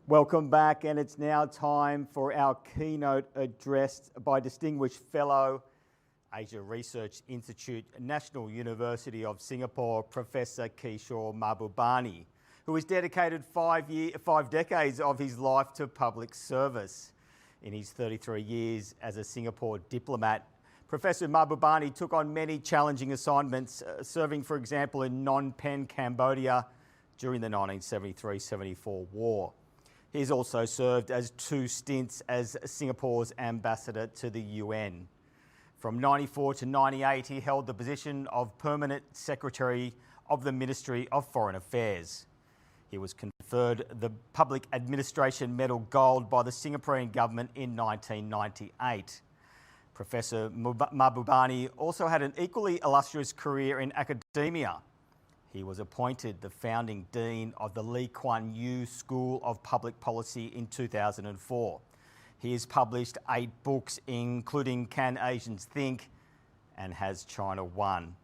Welcome back, and it's now time for our keynote address by distinguished fellow, Asia Research Institute, National University of Singapore, Professor Kishore Mahbubani, who has dedicated 5 decades of his life to public service. In his 33 years as a Singapore diplomat, Professor Mahbubani took on many challenging assignments, serving, for example, in Phnom Penh, Cambodia during the 1973-74 war. He's also served as 2 stints as Singapore's ambassador to the UN. From 94 to 98, he held the position of Permanent Secretary of the Ministry of Foreign Affairs. He was conferred the Public Administration Medal Gold by the Singaporean government in 1998. Professor Mahbubani also had an equally illustrious career in academia. He was appointed the founding dean of the Lee Kuan Yew School of Public Policy in 2004. He has published 8 books, including Can Asians Think and Has China Won?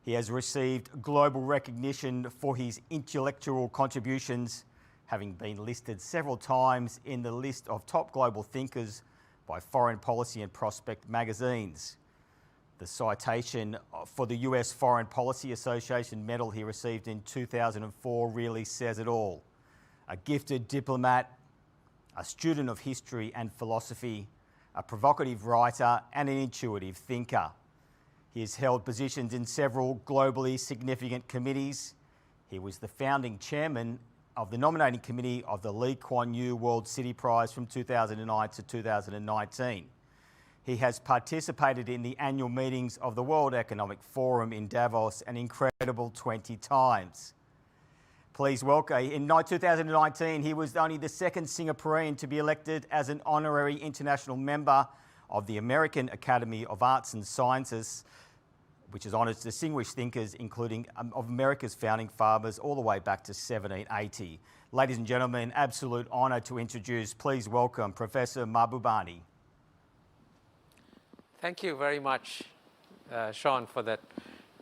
He has received global recognition for his intellectual contributions, having been listed several times in the list of top global thinkers by Foreign Policy and Prospect magazines. The citation for the US Foreign Policy Association medal he received in 2004 really says it all. A gifted diplomat, a student of history and philosophy, a provocative writer and an intuitive thinker. He has held positions in several globally significant committees. He was the founding chairman of the nominating committee of the Lee Kuan Yew World City Prize from 2009 to 2019. He has participated in the annual meetings of the World Economic Forum in Davos an incredible 20 times. Please welcome, in 2019, he was only the 2nd Singaporean to be elected as an honorary international member of the American Academy of Arts and Sciences, which has honoured distinguished thinkers, including of America's founding fathers, all the way back to 1780. Ladies and gentlemen, absolute honour to introduce, please welcome Professor Mahbubani. Thank you very much, Sean, for that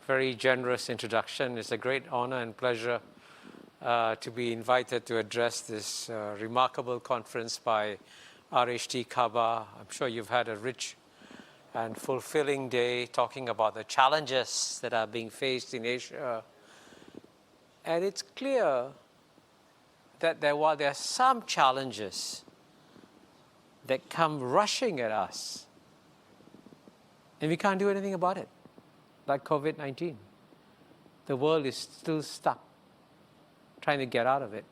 very generous introduction. It's a great honor and pleasure to be invited to address this remarkable conference by RHT Kaba. I'm sure you've had a rich and fulfilling day talking about the challenges that are being faced in Asia. And it's clear that there are some challenges that come rushing at us, and we can't do anything about it, like COVID-19. The world is still stuck, trying to get out of it.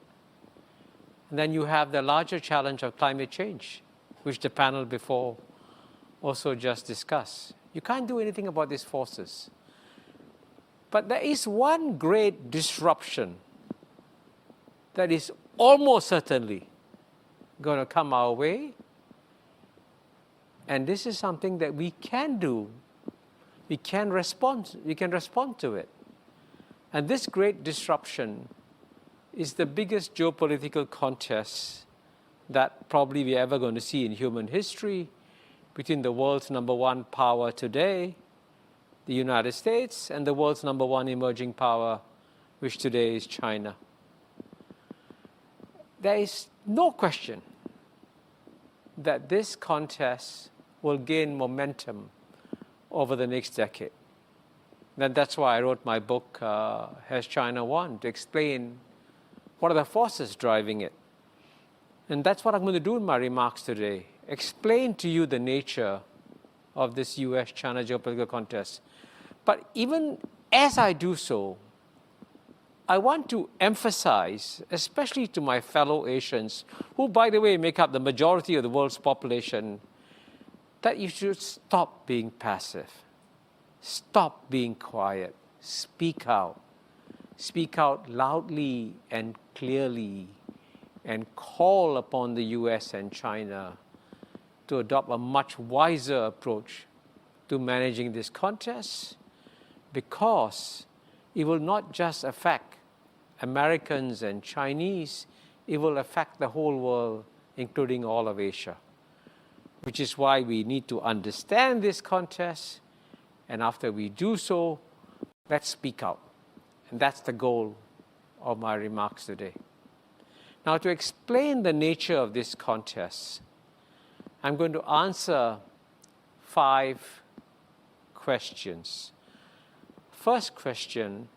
And then you have the larger challenge of climate change, which the panel before also just discussed. You can't do anything about these forces. But there is one great disruption that is almost certainly going to come our way. And this is something that we can do. We can respond to it. And this great disruption is the biggest geopolitical contest that probably we're ever going to see in human history between the world's #1 power today, the United States, and the world's #1 emerging power, which today is China. There is no question that this contest will gain momentum over the next decade. And that's why I wrote my book, Has China Won?, to explain what are the forces driving it. And that's what I'm going to do in my remarks today, explain to you the nature of this US-China geopolitical contest. But even as I do so, I want to emphasize, especially to my fellow Asians, who, by the way, make up the majority of the world's population, that you should stop being passive. Stop being quiet. Speak out. Speak out loudly and clearly, and call upon the US and China to adopt a much wiser approach to managing this contest, because it will not just affect Americans and Chinese, it will affect the whole world, including all of Asia. Which is why we need to understand this contest, and after we do so, let's speak out. And that's the goal of my remarks today. Now, to explain the nature of this contest, I'm going to answer 5 questions. First question,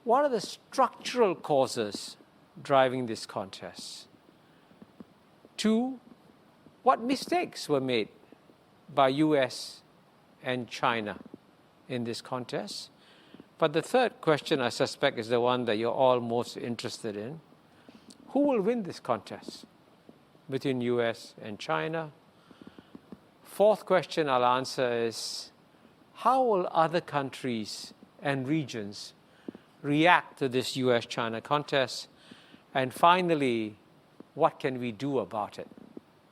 what are the structural causes driving this contest? 2, what mistakes were made by US and China in this contest? But the third question, I suspect, is the one that you're all most interested in. Who will win this contest between US and China? Fourth question I'll answer is, how will other countries and regions react to this US-China contest? And finally, what can we do about it?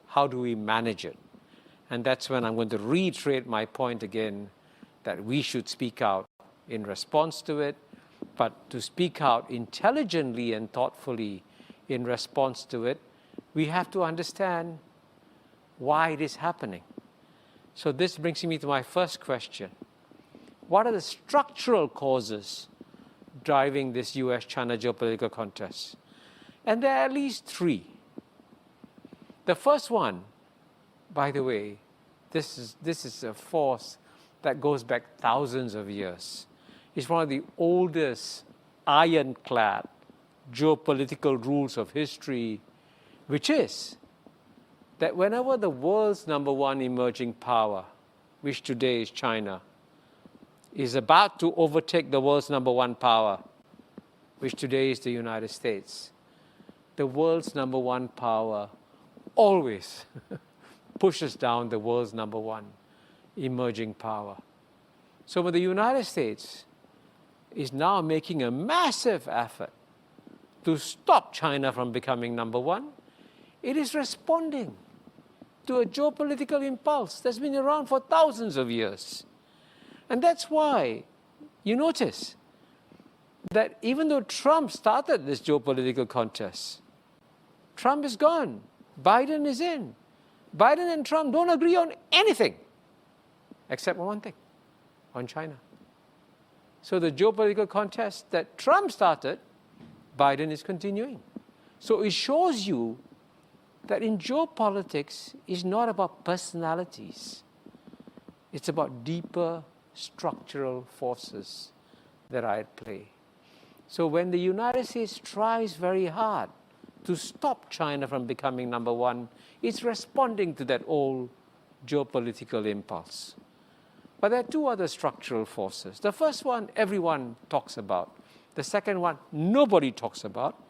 How do we manage it? And that's when I'm going to reiterate my point again, that we should speak out in response to it, but to speak out intelligently and thoughtfully in response to it, we have to understand why it is happening. So this brings me to my first question. What are the structural causes driving this US-China geopolitical contest? And there are at least 3. The first one, by the way, this is a force that goes back thousands of years. It's one of the oldest ironclad geopolitical rules of history, which is that whenever the world's number 1 emerging power, which today is China, is about to overtake the world's number 1 power, which today is the United States, the world's number 1 power always pushes down the world's number 1 emerging power. So when the United States is now making a massive effort to stop China from becoming number 1, it is responding to a geopolitical impulse that's been around for thousands of years. And that's why you notice that even though Trump started this geopolitical contest, Trump is gone, Biden is in. Biden and Trump don't agree on anything except one thing, on China. So the geopolitical contest that Trump started, Biden is continuing. So it shows you that in geopolitics, it's not about personalities. It's about deeper structural forces that are at play. So when the United States tries very hard to stop China from becoming number 1, it's responding to that old geopolitical impulse. But there are 2 other structural forces. The first one, everyone talks about. The second one, nobody talks about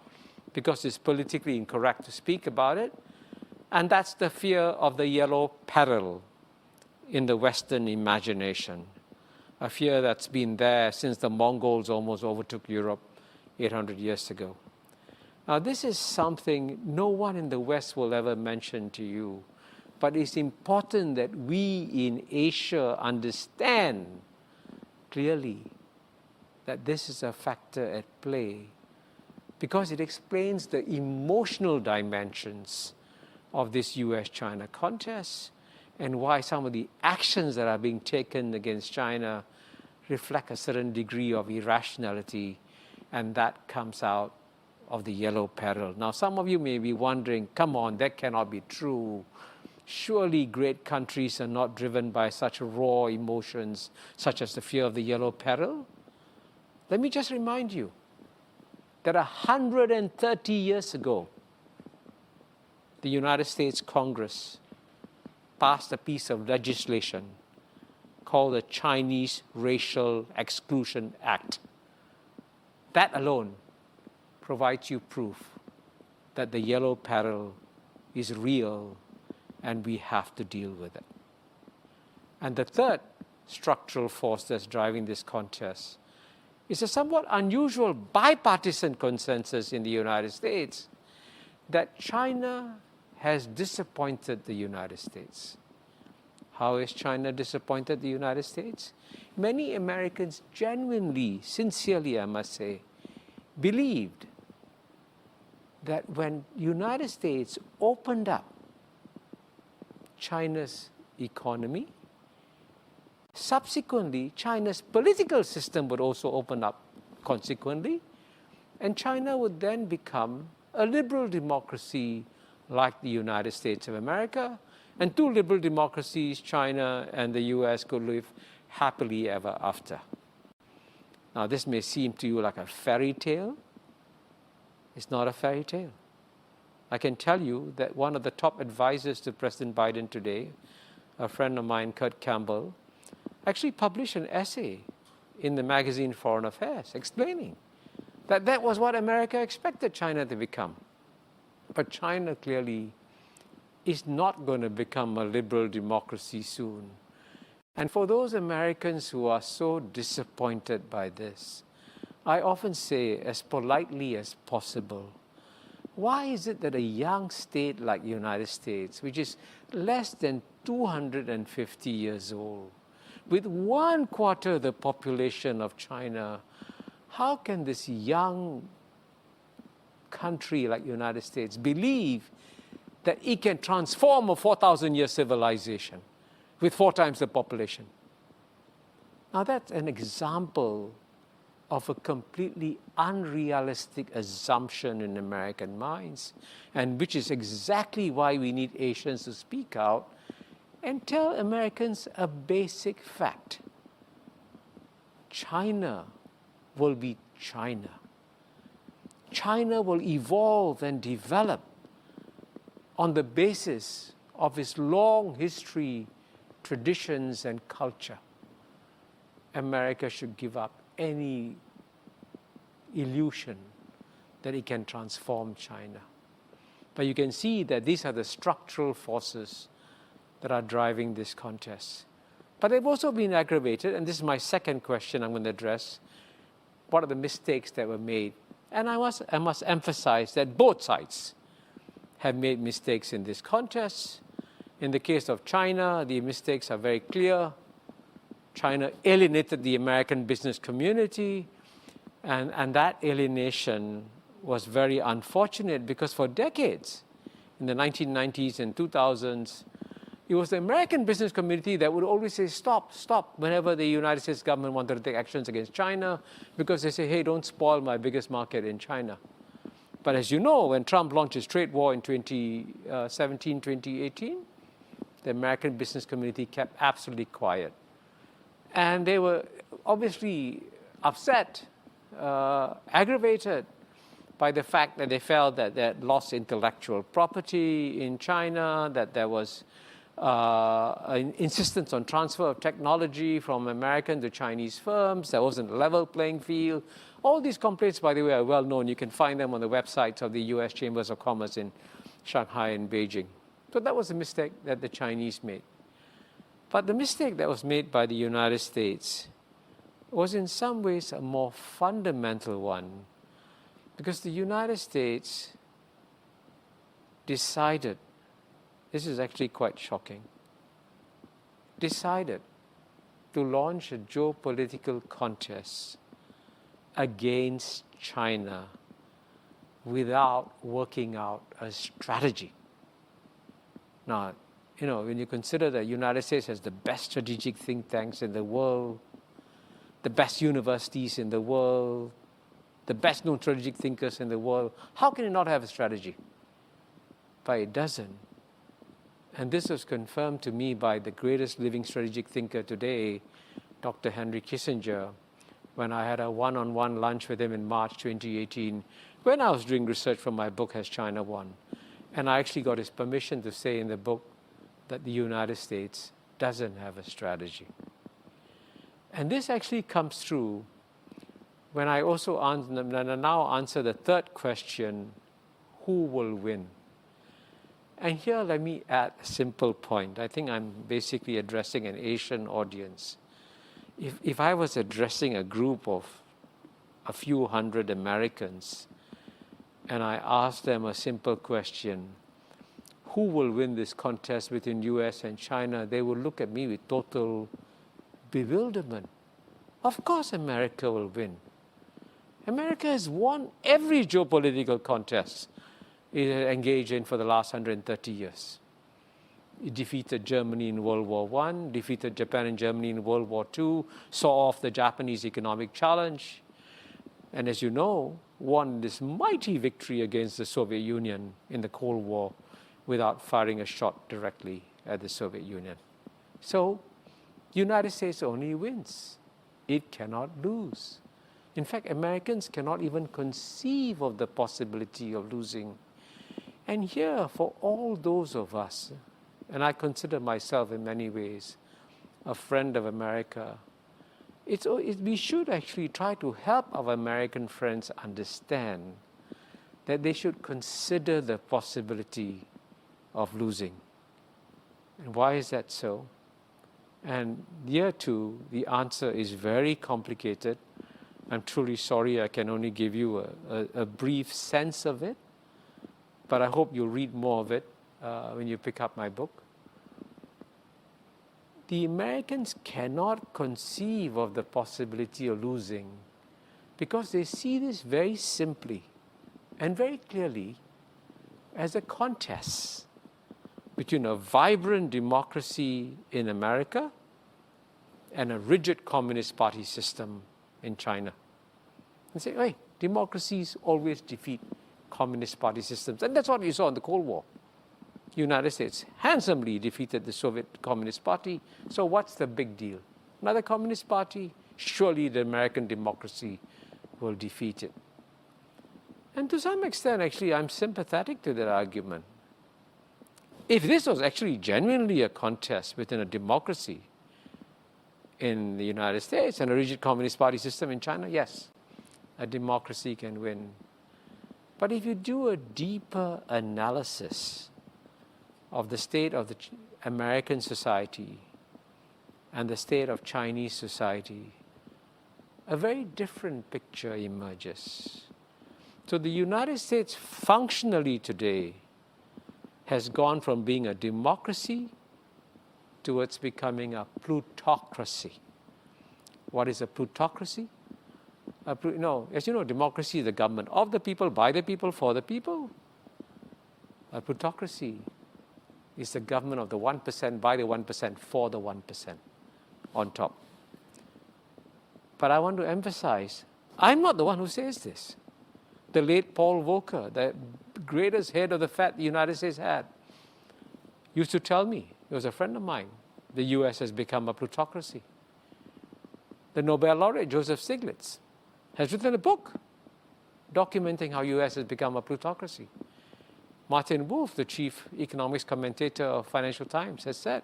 because it's politically incorrect to speak about it. And that's the fear of the yellow peril in the Western imagination, a fear that's been there since the Mongols almost overtook Europe 800 years ago. Now, this is something no one in the West will ever mention to you, but it's important that we in Asia understand clearly that this is a factor at play because it explains the emotional dimensions of this US-China contest and why some of the actions that are being taken against China reflect a certain degree of irrationality, and that comes out of the yellow peril. Now, some of you may be wondering, come on, that cannot be true. Surely great countries are not driven by such raw emotions, such as the fear of the yellow peril. Let me just remind you that 130 years ago, the United States Congress passed a piece of legislation called the Chinese Racial Exclusion Act. That alone provides you proof that the yellow peril is real and we have to deal with it. And the third structural force that's driving this contest is a somewhat unusual bipartisan consensus in the United States that China has disappointed the United States. How has China disappointed the United States? Many Americans genuinely, sincerely, I must say, believed that when United States opened up China's economy, subsequently, China's political system would also open up consequently, and China would then become a liberal democracy like the United States of America, and two liberal democracies, China and the US, could live happily ever after. Now, this may seem to you like a fairy tale. It's not a fairy tale. I can tell you that one of the top advisors to President Biden today, a friend of mine, Kurt Campbell, actually published an essay in the magazine Foreign Affairs explaining that that was what America expected China to become. But China clearly is not going to become a liberal democracy soon. And for those Americans who are so disappointed by this, I often say, as politely as possible, why is it that a young state like the United States, which is less than 250 years old, with 1/4 the population of China, how can this young country like the United States believe that it can transform a 4,000-year civilization with 4 times the population? Now that's an example of a completely unrealistic assumption in American minds, and which is exactly why we need Asians to speak out and tell Americans a basic fact. China will be China. China will evolve and develop on the basis of its long history, traditions, and culture. America should give up any illusion that it can transform China. But you can see that these are the structural forces that are driving this contest. But they've also been aggravated, and this is my second question I'm going to address. What are the mistakes that were made? And I must emphasize that both sides have made mistakes in this contest. In the case of China, the mistakes are very clear. China alienated the American business community, and that alienation was very unfortunate because for decades, in the 1990s and 2000s, it was the American business community that would always say, stop, stop, whenever the United States government wanted to take actions against China, because they say, hey, don't spoil my biggest market in China. But as you know, when Trump launched his trade war in 2017, 2018, the American business community kept absolutely quiet. And they were obviously upset, aggravated by the fact that they felt that they had lost intellectual property in China, that there was an insistence on transfer of technology from American to Chinese firms, there wasn't a level playing field. All these complaints, by the way, are well known. You can find them on the websites of the US Chambers of Commerce in Shanghai and Beijing. So that was a mistake that the Chinese made. But the mistake that was made by the United States was in some ways a more fundamental one, because the United States decided, this is actually quite shocking, decided to launch a geopolitical contest against China without working out a strategy. Now, you know, when you consider that the United States has the best strategic think tanks in the world, the best universities in the world, the best known strategic thinkers in the world, how can it not have a strategy? But it doesn't. And this was confirmed to me by the greatest living strategic thinker today, Dr. Henry Kissinger, when I had a one-on-one lunch with him in March 2018, when I was doing research for my book, Has China Won? And I actually got his permission to say in the book that the United States doesn't have a strategy. And this actually comes through when I also now answer the third question, who will win? And here let me add a simple point. I think I'm basically addressing an Asian audience. If I was addressing a group of a few hundred Americans and I asked them a simple question, who will win this contest between US and China, they would look at me with total bewilderment. Of course America will win. America has won every geopolitical contest it engaged in for the last 130 years. It defeated Germany in World War I, defeated Japan and Germany in World War II, saw off the Japanese economic challenge. and as you know, won this mighty victory against the Soviet Union in the Cold War without firing a shot directly at the Soviet Union. So, the United States only wins. It cannot lose. In fact, Americans cannot even conceive of the possibility of losing. And here, for all those of us, and I consider myself in many ways a friend of America, we should actually try to help our American friends understand that they should consider the possibility of losing. And why is that so? And here too, the answer is very complicated. I'm truly sorry I can only give you a brief sense of it, but I hope you'll read more of it when you pick up my book. The Americans cannot conceive of the possibility of losing because they see this very simply and very clearly as a contest between a vibrant democracy in America and a rigid Communist Party system in China. And say, hey, democracies always defeat Communist Party systems. And that's what you saw in the Cold War. The United States handsomely defeated the Soviet Communist Party. So what's the big deal? Another Communist Party? Surely the American democracy will defeat it. And to some extent, actually, I'm sympathetic to that argument. If this was actually genuinely a contest within a democracy in the United States and a rigid Communist Party system in China, yes, a democracy can win. But if you do a deeper analysis of the state of the American society and the state of Chinese society, a very different picture emerges. So the United States functionally today has gone from being a democracy towards becoming a plutocracy. What is a plutocracy? As you know, democracy is the government of the people, by the people, for the people. A plutocracy is the government of the 1%, by the 1%, for the 1% on top. But I want to emphasize, I'm not the one who says this. The late Paul Volcker, the greatest head of the Fed the United States had, used to tell me, he was a friend of mine, the US has become a plutocracy. The Nobel laureate Joseph Stiglitz has written a book documenting how US has become a plutocracy. Martin Wolf, the chief economics commentator of Financial Times, has said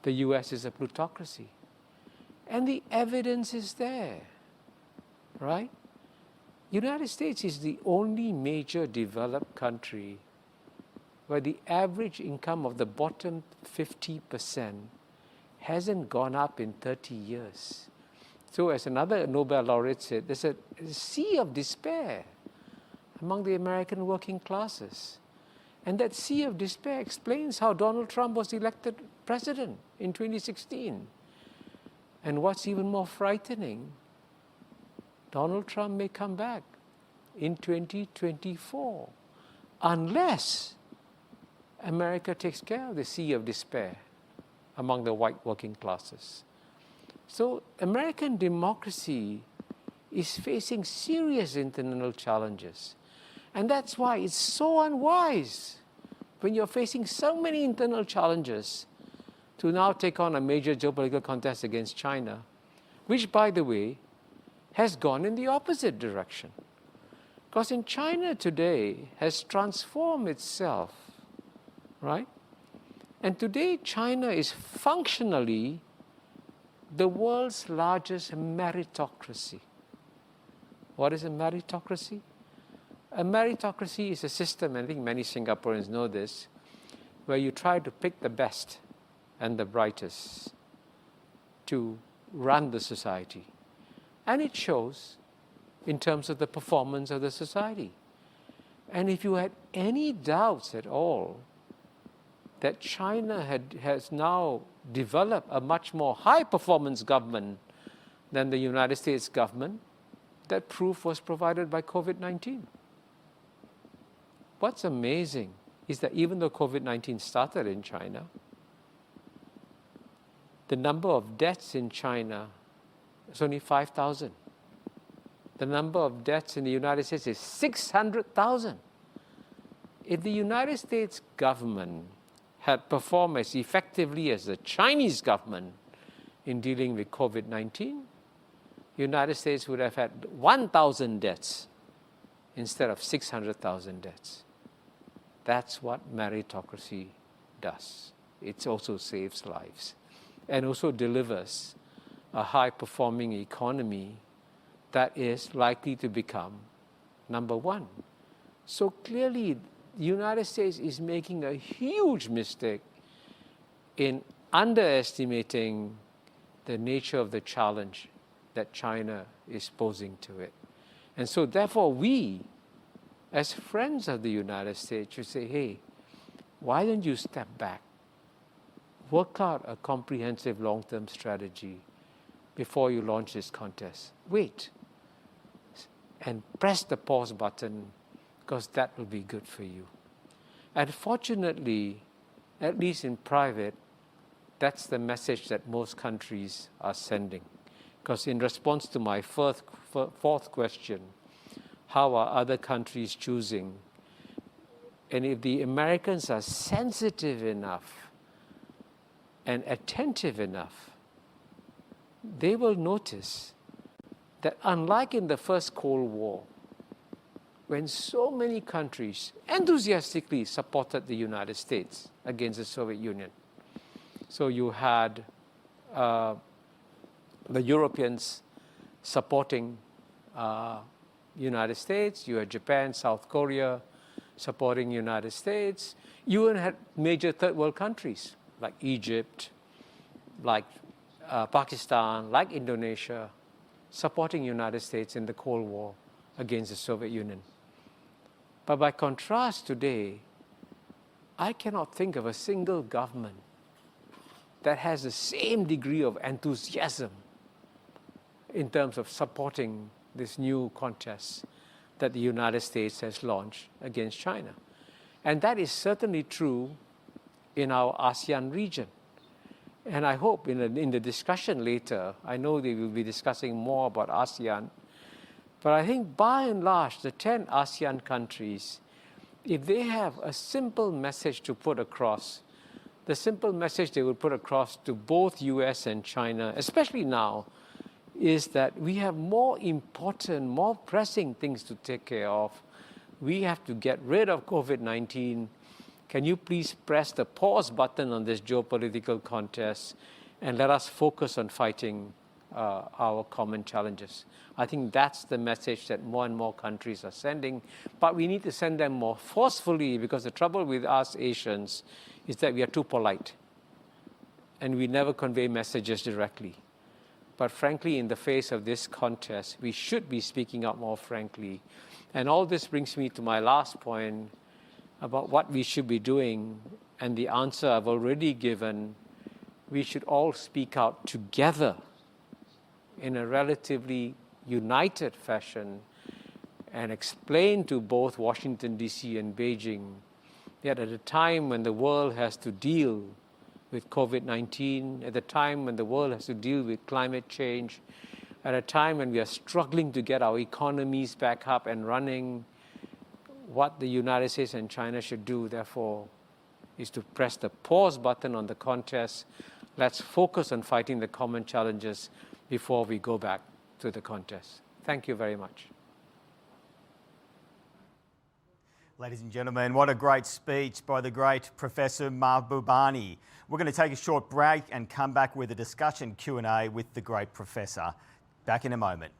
the US is a plutocracy. And the evidence is there, right? United States is the only major developed country where the average income of the bottom 50% hasn't gone up in 30 years. So as another Nobel laureate said, there's a sea of despair among the American working classes. And that sea of despair explains how Donald Trump was elected president in 2016. And what's even more frightening, Donald Trump may come back in 2024 unless America takes care of the sea of despair among the white working classes. So American democracy is facing serious internal challenges. And that's why it's so unwise when you're facing so many internal challenges to now take on a major geopolitical contest against China, which, by the way, has gone in the opposite direction. Because in China today has transformed itself, right? And today China is functionally the world's largest meritocracy. What is a meritocracy? A meritocracy is a system, and I think many Singaporeans know this, where you try to pick the best and the brightest to run the society. And it shows in terms of the performance of the society. And if you had any doubts at all that China has now developed a much more high-performance government than the United States government, that proof was provided by COVID-19. What's amazing is that even though COVID-19 started in China, the number of deaths in China is only 5,000. the number of deaths in the United States is 600,000. If the United States government had performed as effectively as the Chinese government in dealing with COVID-19, the United States would have had 1,000 deaths instead of 600,000 deaths. That's what meritocracy does. It also saves lives and also delivers a high-performing economy that is likely to become number one. So clearly, the United States is making a huge mistake in underestimating the nature of the challenge that China is posing to it. And so therefore we, as friends of the United States, should say, hey, why don't you step back, work out a comprehensive long-term strategy before you launch this contest. Wait, and press the pause button, because that will be good for you. And fortunately, at least in private, that's the message that most countries are sending. Because in response to my fourth question, how are other countries choosing? And if the Americans are sensitive enough and attentive enough, they will notice that unlike in the first Cold War, when so many countries enthusiastically supported the United States against the Soviet Union. So you had the Europeans supporting United States, you had Japan, South Korea supporting United States. You even had major third world countries like Egypt, like Pakistan, like Indonesia, supporting United States in the Cold War against the Soviet Union. But by contrast today, I cannot think of a single government that has the same degree of enthusiasm in terms of supporting this new contest that the United States has launched against China. And that is certainly true in our ASEAN region. And I hope in the discussion later, I know they will be discussing more about ASEAN, but I think by and large, the 10 ASEAN countries, if they have a simple message to put across, the simple message they will put across to both US and China, especially now, is that we have more important, more pressing things to take care of. We have to get rid of COVID-19. Can you please press the pause button on this geopolitical contest and let us focus on fighting our common challenges? I think that's the message that more and more countries are sending, but we need to send them more forcefully, because the trouble with us Asians is that we are too polite and we never convey messages directly. But frankly, in the face of this contest, we should be speaking out more frankly. And all this brings me to my last point about what we should be doing, and the answer I've already given. We should all speak out together in a relatively united fashion and explain to both Washington, D.C. and Beijing that at a time when the world has to deal with COVID-19, at a time when the world has to deal with climate change, at a time when we are struggling to get our economies back up and running, what the United States and China should do, therefore, is to press the pause button on the contest. Let's focus on fighting the common challenges before we go back to the contest. Thank you very much. Ladies and gentlemen, what a great speech by the great Professor Mahbubani. We're going to take a short break and come back with a discussion Q&A with the great professor. Back in a moment.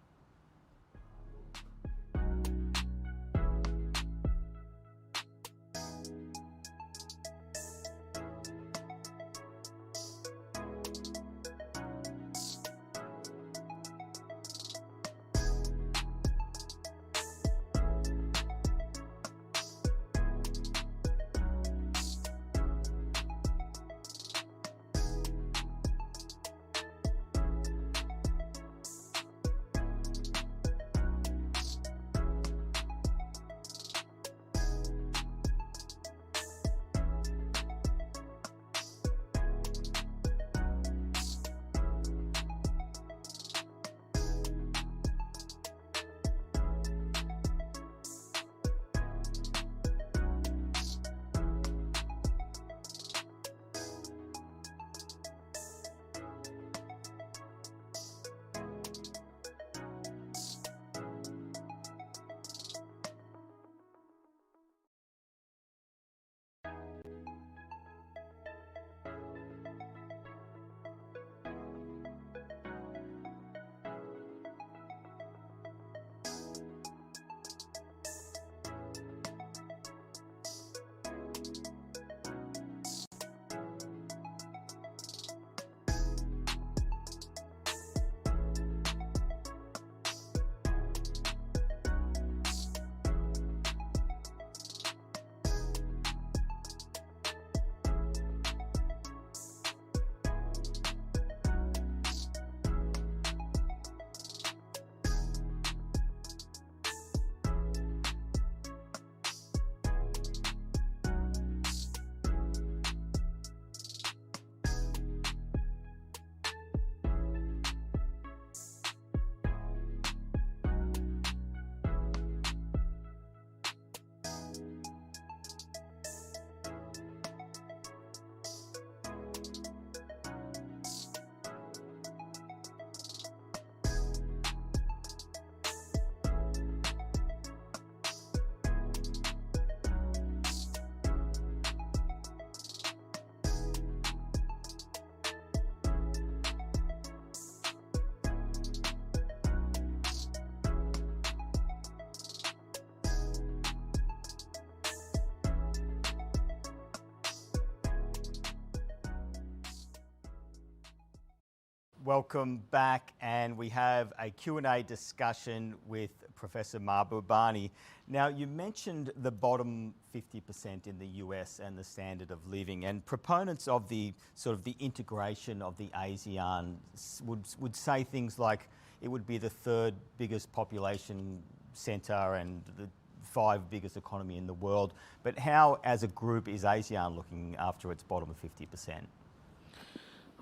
Welcome back, and we have a Q&A discussion with Professor Mahbubani. Now, you mentioned the bottom 50% in the US and the standard of living, and proponents of the sort of the integration of the ASEAN would say things like it would be the third biggest population centre and the 5 biggest economy in the world. But how, as a group, is ASEAN looking after its bottom 50%?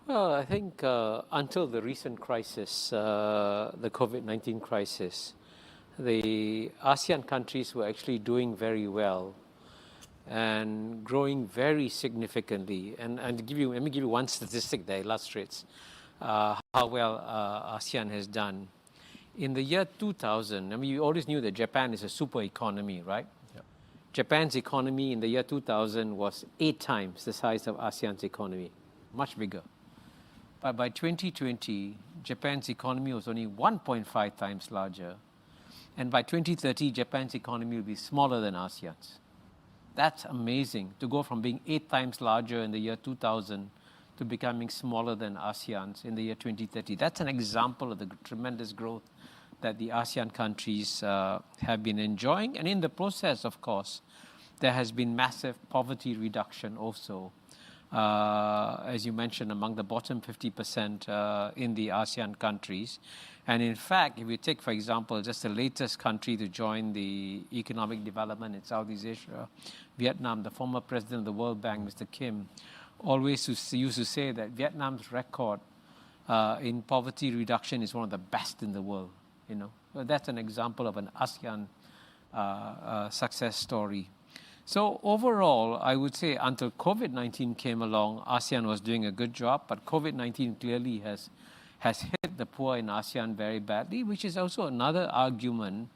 Well, I think until the recent crisis, the COVID-19 crisis, the ASEAN countries were actually doing very well and growing very significantly. And let me give you one statistic that illustrates how well ASEAN has done. In the year 2000, I mean, you always knew that Japan is a super economy, right? Yep. Japan's economy in the year 2000 was 8 times the size of ASEAN's economy, much bigger. But by 2020, Japan's economy was only 1.5 times larger. And by 2030, Japan's economy will be smaller than ASEAN's. That's amazing, to go from being 8 times larger in the year 2000 to becoming smaller than ASEAN's in the year 2030. That's an example of the tremendous growth that the ASEAN countries have been enjoying. And in the process, of course, there has been massive poverty reduction also. As you mentioned, among the bottom 50% in the ASEAN countries. And in fact, if you take, for example, just the latest country to join the economic development in Southeast Asia, Vietnam, the former president of the World Bank, Mr. Kim, always used to say that Vietnam's record in poverty reduction is one of the best in the world. You know, so that's an example of an ASEAN success story. So overall, I would say until COVID-19 came along, ASEAN was doing a good job, but COVID-19 clearly has hit the poor in ASEAN very badly, which is also another argument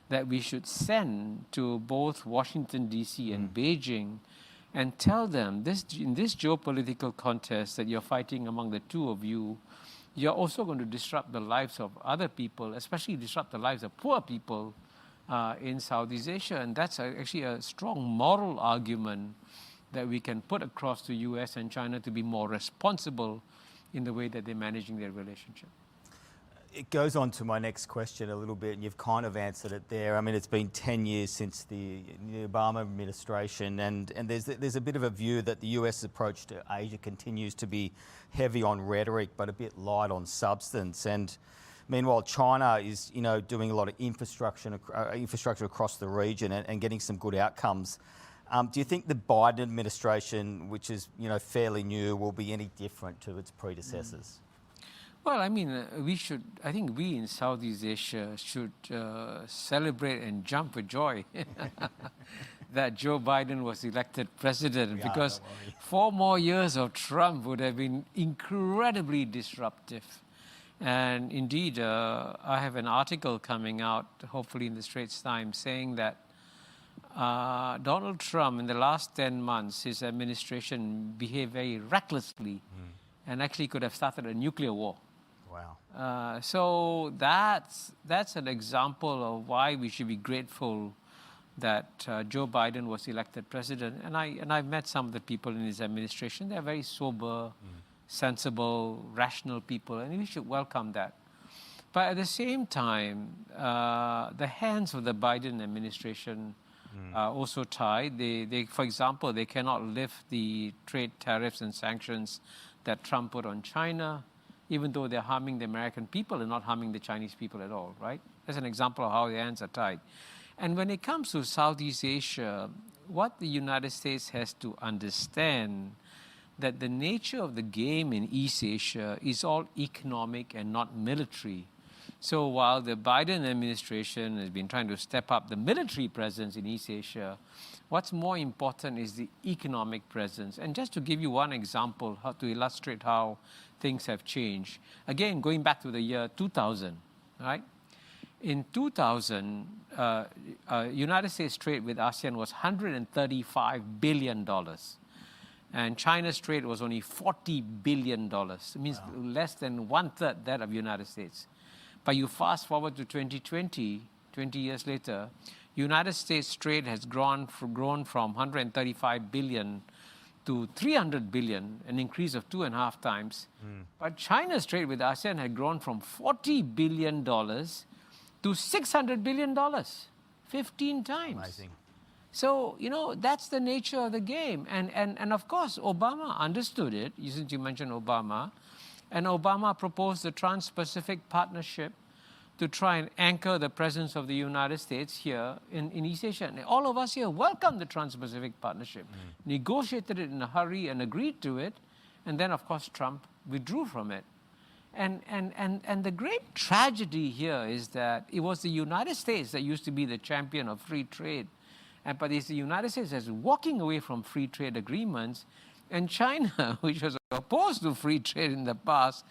that we should send to both Washington, D.C. and Beijing and tell them, in this geopolitical contest that you're fighting among the two of you, you're also going to disrupt the lives of other people, especially disrupt the lives of poor people in Southeast Asia. And that's actually a strong moral argument that we can put across to US and China to be more responsible in the way that they're managing their relationship. It goes on to my next question a little bit, and you've kind of answered it there. I mean, it's been 10 years since the Obama administration, and there's a bit of a view that the US approach to Asia continues to be heavy on rhetoric, but a bit light on substance. And meanwhile, China is, doing a lot of infrastructure across the region and getting some good outcomes. Do you think the Biden administration, which is, fairly new, will be any different to its predecessors? Well, I mean, I think we in Southeast Asia should celebrate and jump for joy that Joe Biden was elected president, because 4 more years of Trump would have been incredibly disruptive. And indeed, I have an article coming out, hopefully in the Straits Times, saying that Donald Trump, in the last 10 months, his administration behaved very recklessly and actually could have started a nuclear war. So that's an example of why we should be grateful that Joe Biden was elected president. And I've met some of the people in his administration. They're very sober, sensible, rational people, and we should welcome that. But at the same time, the hands of the Biden administration are also tied. They, for example, they cannot lift the trade tariffs and sanctions that Trump put on China, even though they're harming the American people and not harming the Chinese people at all, right? That's an example of how the hands are tied. And when it comes to Southeast Asia, what the United States has to understand that the nature of the game in East Asia is all economic and not military. So while the Biden administration has been trying to step up the military presence in East Asia, what's more important is the economic presence. And just to give you one example, how to illustrate how things have changed. Again, going back to the year 2000, right? In 2000, United States trade with ASEAN was $135 billion. And China's trade was only $40 billion. It means less than 1/3 that of United States. But you fast forward to 2020, 20 years later, United States trade has grown from 135 billion to 300 billion, an increase of 2.5 times. But China's trade with ASEAN had grown from $40 billion to $600 billion, 15 times. Amazing. So, you know, that's the nature of the game. And of course, Obama understood it, since you mentioned Obama. And Obama proposed the Trans-Pacific Partnership to try and anchor the presence of the United States here in East Asia. And all of us here welcomed the Trans-Pacific Partnership, negotiated it in a hurry and agreed to it. And then, of course, Trump withdrew from it. And the great tragedy here is that it was the United States that used to be the champion of free trade. But it's the United States that's walking away from free trade agreements. And China, which was opposed to free trade in the past,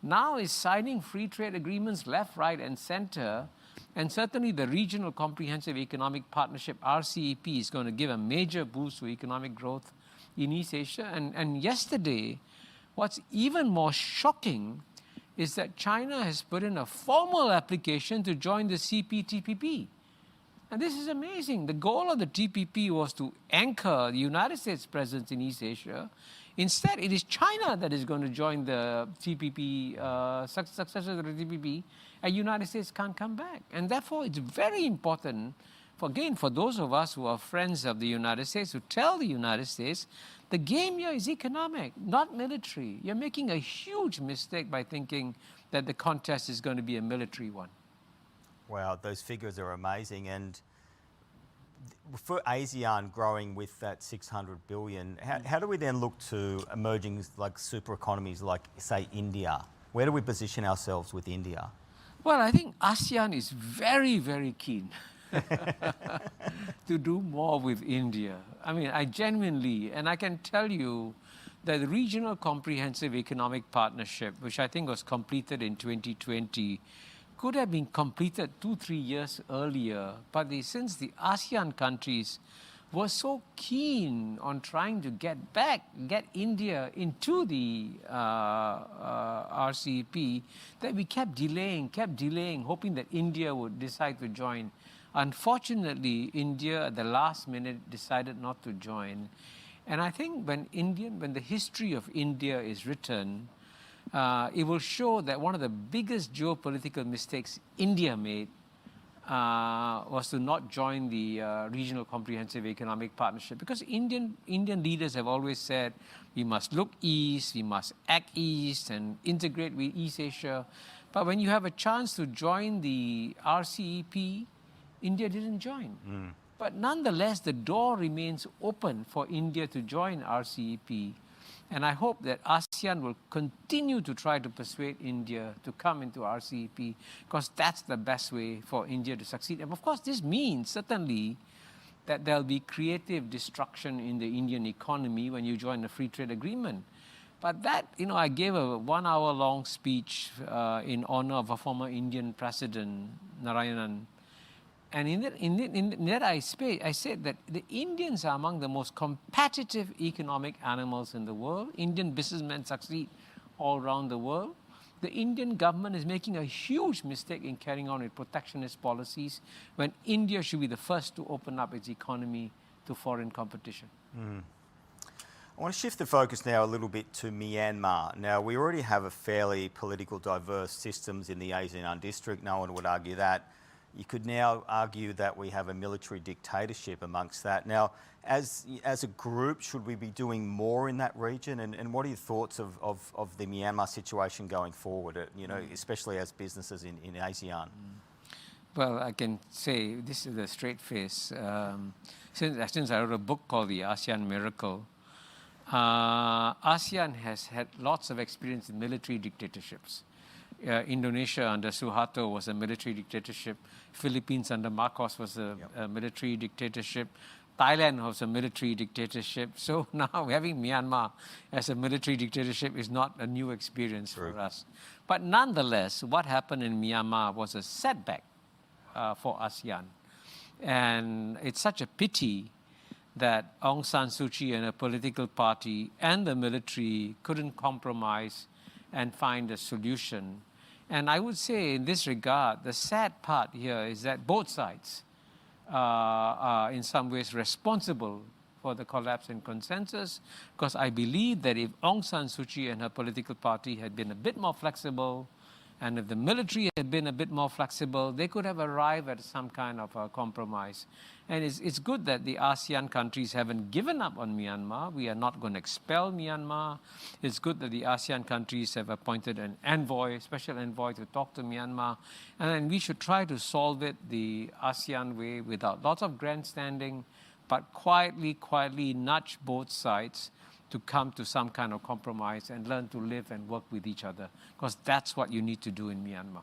now is signing free trade agreements left, right, and center. And certainly the Regional Comprehensive Economic Partnership, RCEP, is going to give a major boost to economic growth in East Asia. And yesterday, what's even more shocking is that China has put in a formal application to join the CPTPP. And this is amazing. The goal of the TPP was to anchor the United States' presence in East Asia. Instead, it is China that is going to join the TPP, successor to the TPP, and United States can't come back. And therefore, it's very important, for those of us who are friends of the United States, to tell the United States, the game here is economic, not military. You're making a huge mistake by thinking that the contest is going to be a military one. Wow, those figures are amazing. And for ASEAN growing with that 600 billion, how do we then look to emerging like super economies like, say, India? Where do we position ourselves with India? Well, I think ASEAN is very, very keen to do more with India. I mean, I genuinely, and I can tell you that the Regional Comprehensive Economic Partnership, which I think was completed in 2020, could have been completed 2-3 years earlier, but since the ASEAN countries were so keen on trying to get India into the RCEP, that we kept delaying, hoping that India would decide to join. Unfortunately, India at the last minute decided not to join. And I think when the history of India is written, it will show that one of the biggest geopolitical mistakes India made was to not join the Regional Comprehensive Economic Partnership. Because Indian leaders have always said, we must look east, we must act east and integrate with East Asia. But when you have a chance to join the RCEP, India didn't join. But nonetheless, the door remains open for India to join RCEP. And I hope that ASEAN will continue to try to persuade India to come into RCEP, because that's the best way for India to succeed. And of course, this means certainly that there'll be creative destruction in the Indian economy when you join a free trade agreement. But that, I gave a 1-hour-long speech in honor of a former Indian president, Narayanan. And in that I said that the Indians are among the most competitive economic animals in the world. Indian businessmen succeed all around the world. the Indian government is making a huge mistake in carrying on with protectionist policies when India should be the first to open up its economy to foreign competition. I want to shift the focus now a little bit to Myanmar. Now, we already have a fairly political diverse systems in the ASEAN district. No one would argue that. You could now argue that we have a military dictatorship amongst that. Now, as a group, should we be doing more in that region? And what are your thoughts of the Myanmar situation going forward, especially as businesses in ASEAN? Well, I can say this is a straight face. Since I wrote a book called The ASEAN Miracle, ASEAN has had lots of experience in military dictatorships. Indonesia under Suharto was a military dictatorship. Philippines under Marcos was a military dictatorship. Thailand was a military dictatorship. So now having Myanmar as a military dictatorship is not a new experience for us. But nonetheless, what happened in Myanmar was a setback for ASEAN. And it's such a pity that Aung San Suu Kyi and her political party and the military couldn't compromise and find a solution. And I would say in this regard, the sad part here is that both sides are in some ways responsible for the collapse in consensus, because I believe that if Aung San Suu Kyi and her political party had been a bit more flexible, and if the military had been a bit more flexible, they could have arrived at some kind of a compromise. And it's good that the ASEAN countries haven't given up on Myanmar. We are not going to expel Myanmar. It's good that the ASEAN countries have appointed an envoy, special envoy, to talk to Myanmar. And then we should try to solve it the ASEAN way without lots of grandstanding, but quietly nudge both sides to come to some kind of compromise and learn to live and work with each other, because that's what you need to do in Myanmar.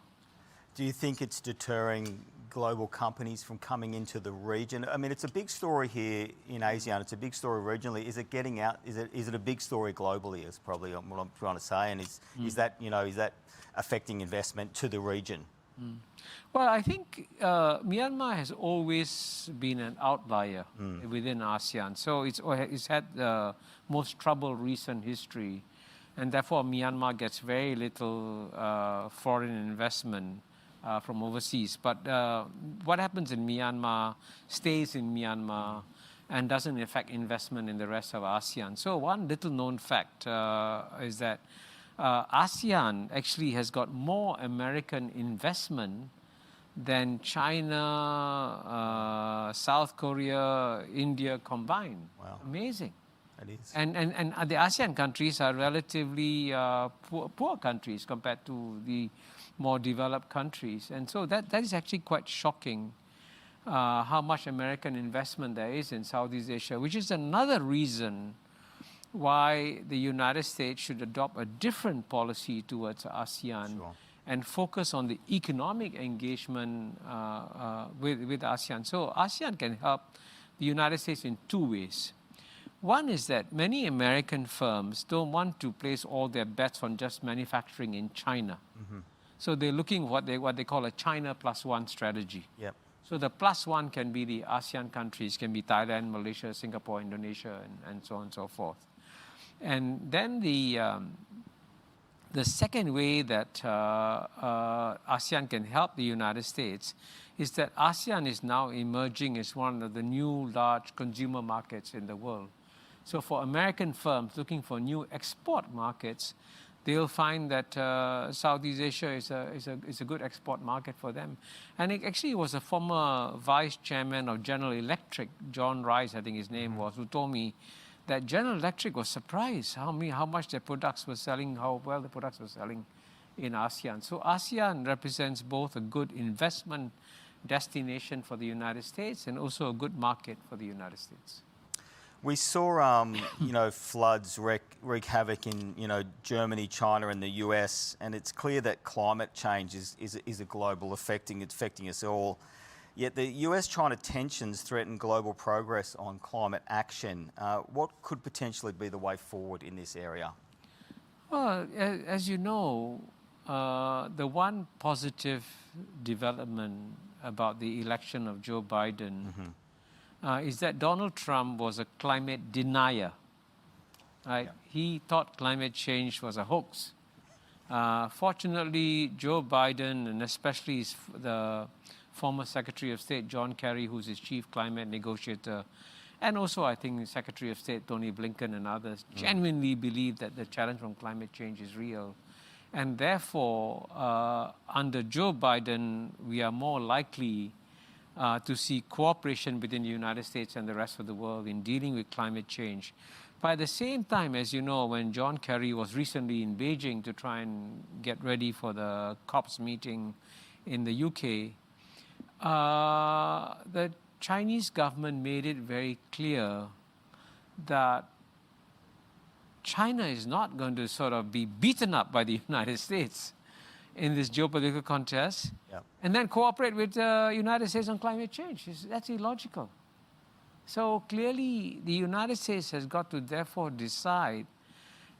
Do you think it's deterring global companies from coming into the region? I mean, it's a big story here in ASEAN. It's a big story regionally. Is it getting out? Is it a big story globally? Is probably what I'm trying to say. And is that affecting investment to the region? Well, I think Myanmar has always been an outlier within ASEAN. So it's had the most troubled recent history, and therefore Myanmar gets very little foreign investment from overseas. But what happens in Myanmar stays in Myanmar and doesn't affect investment in the rest of ASEAN. So one little known fact is that ASEAN actually has got more American investment than China, South Korea, India combined. Wow. Amazing. It is. And the ASEAN countries are relatively poor countries compared to the more developed countries. And so that is actually quite shocking, how much American investment there is in Southeast Asia, which is another reason why the United States should adopt a different policy towards ASEAN. Sure. And focus on the economic engagement with ASEAN. So ASEAN can help the United States in two ways. One is that many American firms don't want to place all their bets on just manufacturing in China. So they're looking what they call a China plus one strategy. Yep. So the plus one can be the ASEAN countries, can be Thailand, Malaysia, Singapore, Indonesia, and so on and so forth. And then the second way that ASEAN can help the United States is that ASEAN is now emerging as one of the new large consumer markets in the world. So for American firms looking for new export markets, they'll find that Southeast Asia is a good export market for them. And it actually was a former vice chairman of General Electric, John Rice, I think his name was, who told me that General Electric was surprised how much their products were selling, how well the products were selling in ASEAN. So ASEAN represents both a good investment destination for the United States and also a good market for the United States. We saw, floods wreak havoc in, Germany, China, and the US, and it's clear that climate change is a global affecting us all. Yet the US-China tensions threaten global progress on climate action. What could potentially be the way forward in this area? Well, as you know, the one positive development about the election of Joe Biden is that Donald Trump was a climate denier. Right? Yeah. He thought climate change was a hoax. Fortunately, Joe Biden, and especially the former Secretary of State, John Kerry, who's his chief climate negotiator, and also I think Secretary of State Tony Blinken and others, genuinely believe that the challenge from climate change is real. And therefore, under Joe Biden, we are more likely to see cooperation between the United States and the rest of the world in dealing with climate change. But at the same time, as you know, when John Kerry was recently in Beijing to try and get ready for the COPs meeting in the UK, the Chinese government made it very clear that China is not going to sort of be beaten up by the United States in this geopolitical contest and then cooperate with the United States on climate change. That's illogical. So clearly, the United States has got to therefore decide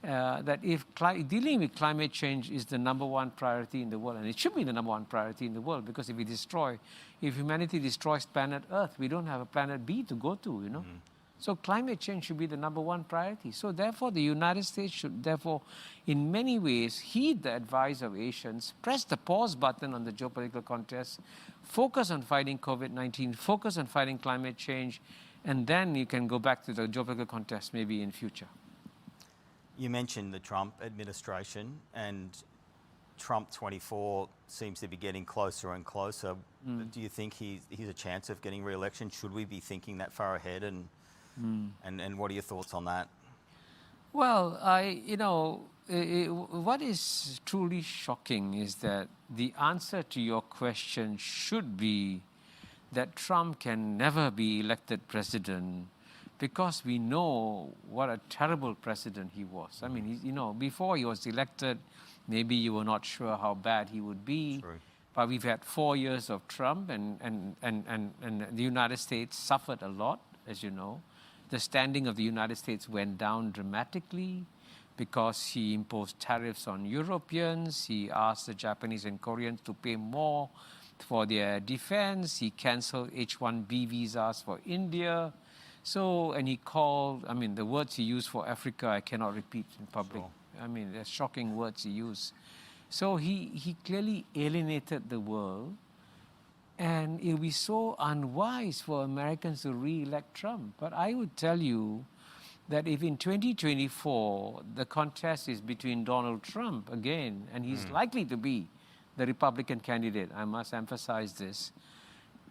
that if dealing with climate change is the number one priority in the world, and it should be the number one priority in the world, because if humanity destroys planet Earth, we don't have a planet B to go to, you know. So climate change should be the number one priority. So therefore, the United States should therefore, in many ways, heed the advice of Asians, press the pause button on the geopolitical contest, focus on fighting COVID-19, focus on fighting climate change, and then you can go back to the geopolitical contest maybe in future. You mentioned the Trump administration, and Trump 24 seems to be getting closer and closer. Do you think he's a chance of getting re-election? Should we be thinking that far ahead? And what are your thoughts on that? Well, what is truly shocking is that the answer to your question should be that Trump can never be elected president, because we know what a terrible president he was. I mean, before he was elected, maybe you were not sure how bad he would be. True. But we've had 4 years of Trump, and the United States suffered a lot, as you know. The standing of the United States went down dramatically because he imposed tariffs on Europeans. He asked the Japanese and Koreans to pay more for their defense. He canceled H-1B visas for India. So, and he called, the words he used for Africa, I cannot repeat in public. Sure. They're shocking words he used. So he clearly alienated the world. And it would be so unwise for Americans to re-elect Trump. But I would tell you that if in 2024 the contest is between Donald Trump again, and he's likely to be the Republican candidate, I must emphasize this,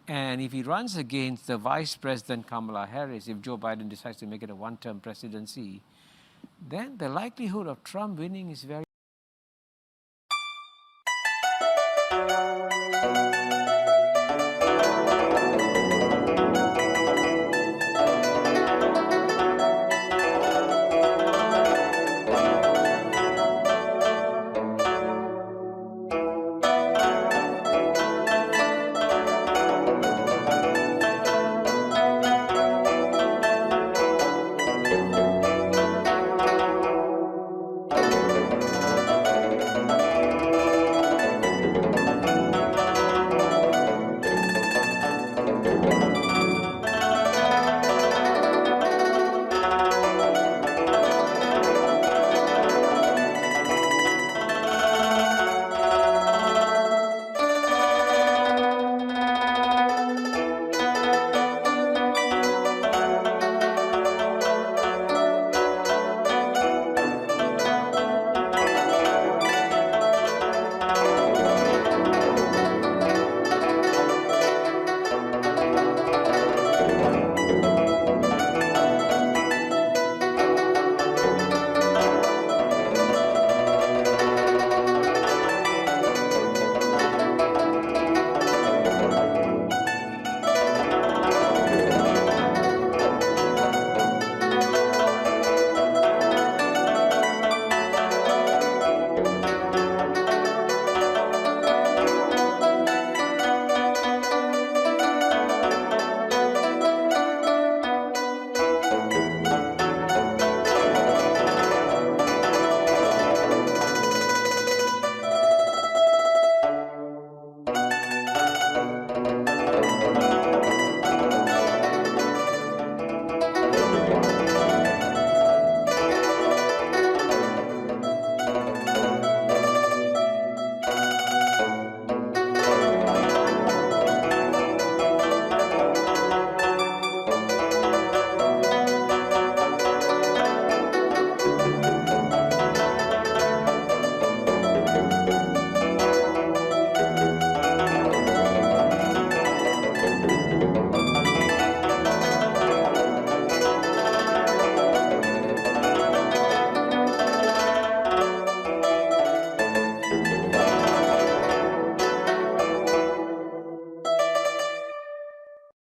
and if he runs against the Vice President Kamala Harris, if Joe Biden decides to make it a one-term presidency, then the likelihood of Trump winning is very